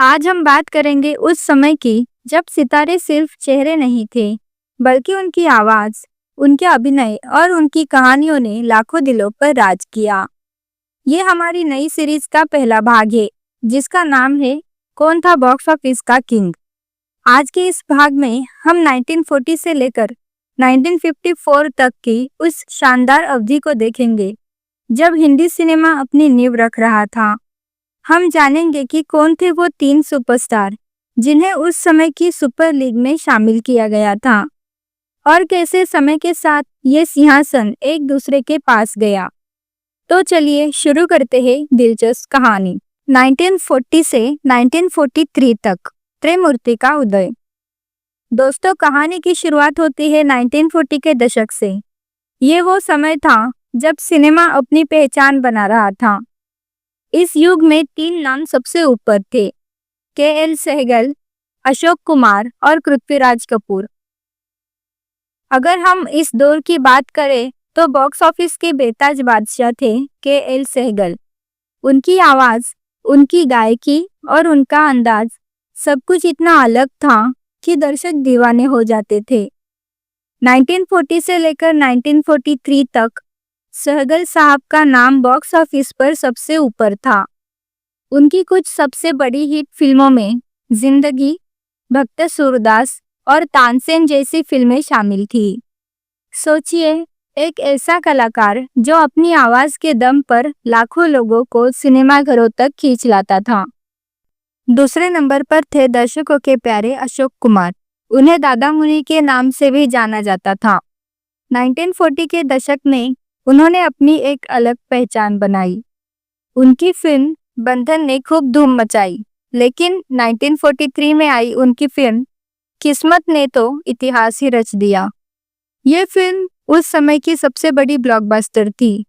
आज हम बात करेंगे उस समय की जब सितारे सिर्फ चेहरे नहीं थे, बल्कि उनकी आवाज, उनके अभिनय और उनकी कहानियों ने लाखों दिलों पर राज किया। ये हमारी नई सीरीज का पहला भाग है, जिसका नाम है कौन था बॉक्स ऑफिस का किंग। आज के इस भाग में हम 1940 से लेकर 1954 तक की उस शानदार अवधि को देखेंगे, जब हिंदी सिनेमा अपनी नींव रख रहा था। हम जानेंगे कि कौन थे वो तीन सुपरस्टार जिन्हें उस समय की सुपर लीग में शामिल किया गया था, और कैसे समय के साथ ये सिंहासन एक दूसरे के पास गया। तो चलिए शुरू करते हैं दिलचस्प कहानी। 1940 से 1943 तक त्रिमूर्ति का उदय। दोस्तों, कहानी की शुरुआत होती है 1940 के दशक से। ये वो समय था जब सिनेमा अपनी पहचान बना रहा था। इस युग में तीन नाम सबसे ऊपर थे: के.एल. सहगल, अशोक कुमार और पृथ्वीराज कपूर। अगर हम इस दौर की बात करें तो बॉक्स ऑफिस के बेताज बादशाह थे के.एल. सहगल। उनकी आवाज, उनकी गायकी और उनका अंदाज, सब कुछ इतना अलग था कि दर्शक दीवाने हो जाते थे। 1940 से लेकर 1943 तक सहगल साहब का नाम बॉक्स ऑफिस पर सबसे ऊपर था। उनकी कुछ सबसे बड़ी हिट फिल्मों में जिंदगी, भक्त सूरदास और तानसेन जैसी फिल्में शामिल थी। सोचिए, एक ऐसा कलाकार जो अपनी आवाज के दम पर लाखों लोगों को सिनेमाघरों तक खींच लाता था। दूसरे नंबर पर थे दर्शकों के प्यारे अशोक कुमार। उन्हें दादा मुनि के नाम से भी जाना जाता था। 1940 के दशक में उन्होंने अपनी एक अलग पहचान बनाई। उनकी फिल्म बंधन ने खूब धूम मचाई, लेकिन 1943 में आई उनकी फिल्म किस्मत ने तो इतिहास ही रच दिया। ये फिल्म उस समय की सबसे बड़ी ब्लॉकबस्टर थी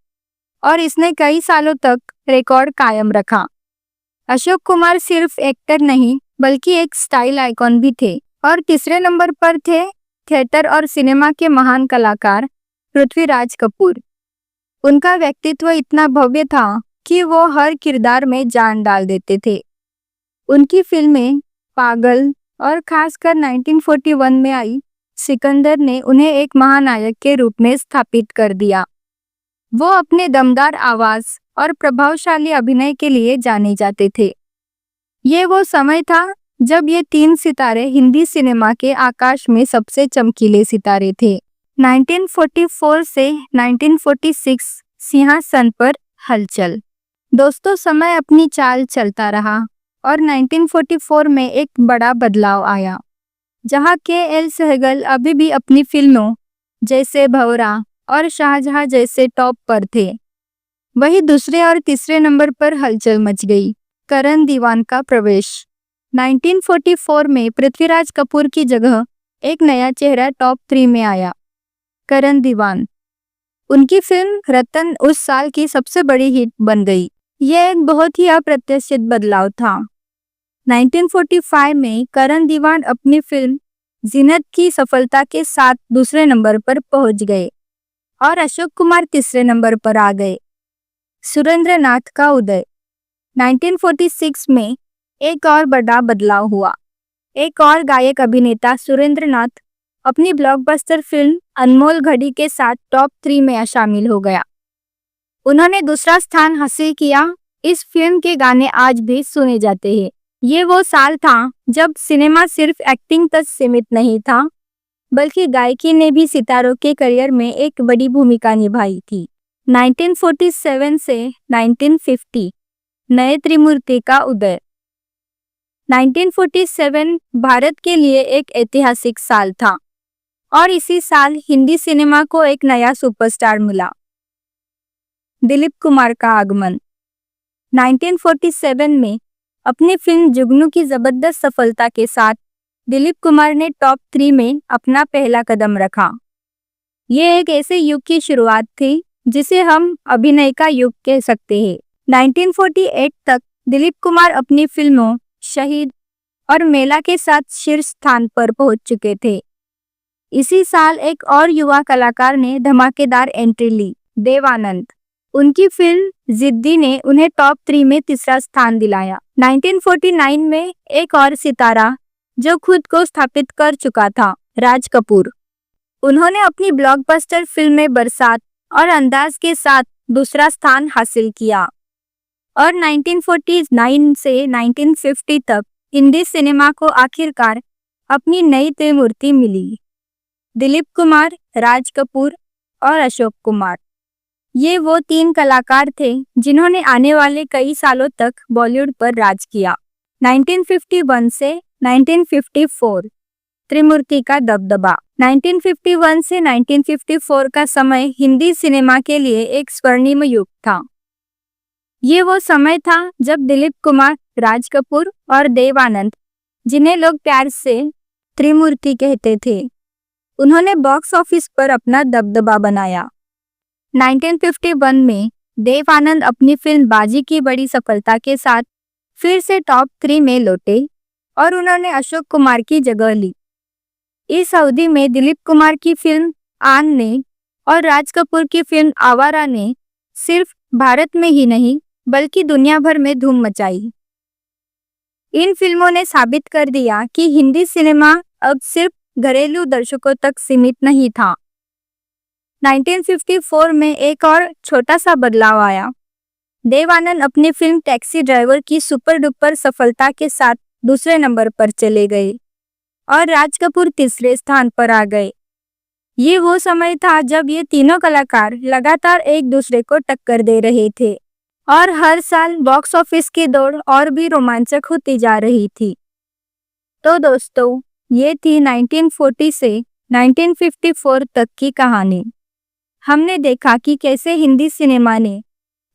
और इसने कई सालों तक रिकॉर्ड कायम रखा। अशोक कुमार सिर्फ एक्टर नहीं, बल्कि एक स्टाइल आइकॉन भी थे। और तीसरे नंबर पर थे थिएटर और सिनेमा के महान कलाकार पृथ्वीराज कपूर। उनका व्यक्तित्व इतना भव्य था कि वो हर किरदार में जान डाल देते थे। उनकी फिल्में पागल और खासकर 1941 में आई सिकंदर ने उन्हें एक महानायक के रूप में स्थापित कर दिया। वो अपने दमदार आवाज और प्रभावशाली अभिनय के लिए जाने जाते थे। ये वो समय था जब ये तीन सितारे हिंदी सिनेमा के आकाश में सबसे चमकीले सितारे थे। 1944 से 1946 सिंहासन पर हलचल। दोस्तों, समय अपनी चाल चलता रहा और 1944 में एक बड़ा बदलाव आया। जहां के.एल. सहगल अभी भी अपनी फिल्मों जैसे भंवरा और शाहजहां जैसे टॉप पर थे, वही दूसरे और तीसरे नंबर पर हलचल मच गई। करण दीवान का प्रवेश। 1944 में पृथ्वीराज कपूर की जगह एक नया चेहरा टॉप 3 में आया, करण दीवान। उनकी फिल्म रतन उस साल की सबसे बड़ी हिट बन गई। यह एक बहुत ही अप्रत्याशित बदलाव था। 1945 में करण दीवान अपनी फिल्म जीनत की सफलता के साथ दूसरे नंबर पर पहुंच गए और अशोक कुमार तीसरे नंबर पर आ गए। सुरेंद्र नाथ का उदय। 1946 में एक और बड़ा बदलाव हुआ। एक और गायक अभिनेता सुरेंद्र नाथ अपनी ब्लॉकबस्टर फिल्म अनमोल घड़ी के साथ टॉप 3 में शामिल हो गया। उन्होंने दूसरा स्थान हासिल किया। इस फिल्म के गाने आज भी सुने जाते हैं। ये वो साल था जब सिनेमा सिर्फ एक्टिंग तक सीमित नहीं था, बल्कि गायकी ने भी सितारों के करियर में एक बड़ी भूमिका निभाई थी। 1947 से 1950 नए त्रिमूर्ति का उदय। 1947 भारत के लिए एक ऐतिहासिक साल था और इसी साल हिंदी सिनेमा को एक नया सुपरस्टार मिला, दिलीप कुमार का आगमन। 1947 में अपनी फिल्म जुगनू की जबरदस्त सफलता के साथ दिलीप कुमार ने टॉप 3 में अपना पहला कदम रखा। ये एक ऐसे युग की शुरुआत थी जिसे हम अभिनय का युग कह सकते हैं। 1948 तक दिलीप कुमार अपनी फिल्मों शहीद और मेला के साथ शीर्ष स्थान पर पहुंच चुके थे। इसी साल एक और युवा कलाकार ने धमाकेदार एंट्री ली, देव आनंद। उनकी फिल्म जिद्दी ने उन्हें टॉप 3 में तीसरा स्थान दिलाया। 1949 में एक और सितारा जो खुद को स्थापित कर चुका था, राज कपूर। उन्होंने अपनी ब्लॉकबस्टर फिल्म में बरसात और अंदाज के साथ दूसरा स्थान हासिल किया और 1949 से 1950 तक हिंदी सिनेमा को आखिरकार अपनी नई त्रिमूर्ति मिली। दिलीप कुमार, राज कपूर और अशोक कुमार, ये वो 3 कलाकार थे जिन्होंने आने वाले कई सालों तक बॉलीवुड पर राज किया। 1951 से 1954 त्रिमूर्ति का दबदबा। 1951 से 1954 का समय हिंदी सिनेमा के लिए एक स्वर्णिम युग था। ये वो समय था जब दिलीप कुमार, राज कपूर और देव आनंद, जिन्हें लोग प्यार से त्रिमूर्ति कहते थे, उन्होंने बॉक्स ऑफिस पर अपना दबदबा बनाया। 1951 में देव आनंद अपनी फिल्म बाजी की बड़ी सफलता के साथ फिर से टॉप 3 में लौटे और उन्होंने अशोक कुमार की जगह ली। इस अवधि में दिलीप कुमार की फिल्म आन ने और राज कपूर की फिल्म आवारा ने सिर्फ भारत में ही नहीं बल्कि दुनिया भर में धूम मचाई। इन फिल्मों ने साबित कर दिया कि हिंदी सिनेमा अब सिर्फ घरेलू दर्शकों तक सीमित नहीं था। 1954 में एक और छोटा सा बदलाव आया। देव आनंद अपनी फिल्म टैक्सी ड्राइवर की सुपर डुपर सफलता के साथ दूसरे नंबर पर चले गए और राज कपूर तीसरे स्थान पर आ गए। ये वो समय था जब ये तीनों कलाकार लगातार एक दूसरे को टक्कर दे रहे थे और हर साल बॉक्स ऑफिस की दौड़ और भी रोमांचक होती जा रही थी। तो दोस्तों, ये थी 1940 से 1954 तक की कहानी। हमने देखा कि कैसे हिंदी सिनेमा ने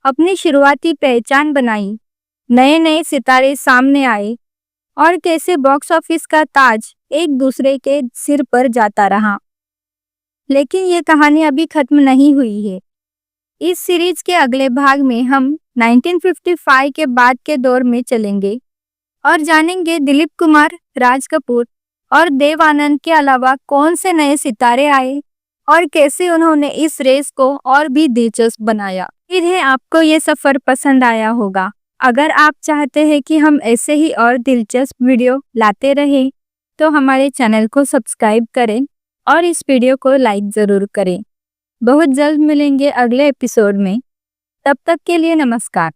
अपनी शुरुआती पहचान बनाई, नए नए सितारे सामने आए और कैसे बॉक्स ऑफिस का ताज एक दूसरे के सिर पर जाता रहा। लेकिन ये कहानी अभी खत्म नहीं हुई है। इस सीरीज के अगले भाग में हम 1955 के बाद के दौर में चलेंगे और जानेंगे दिलीप कुमार, राज कपूर और देव आनंद के अलावा कौन से नए सितारे आए और कैसे उन्होंने इस रेस को और भी दिलचस्प बनाया। उम्मीद है आपको ये सफर पसंद आया होगा। अगर आप चाहते हैं कि हम ऐसे ही और दिलचस्प वीडियो लाते रहें तो हमारे चैनल को सब्सक्राइब करें और इस वीडियो को लाइक ज़रूर करें। बहुत जल्द मिलेंगे अगले एपिसोड में। तब तक के लिए नमस्कार।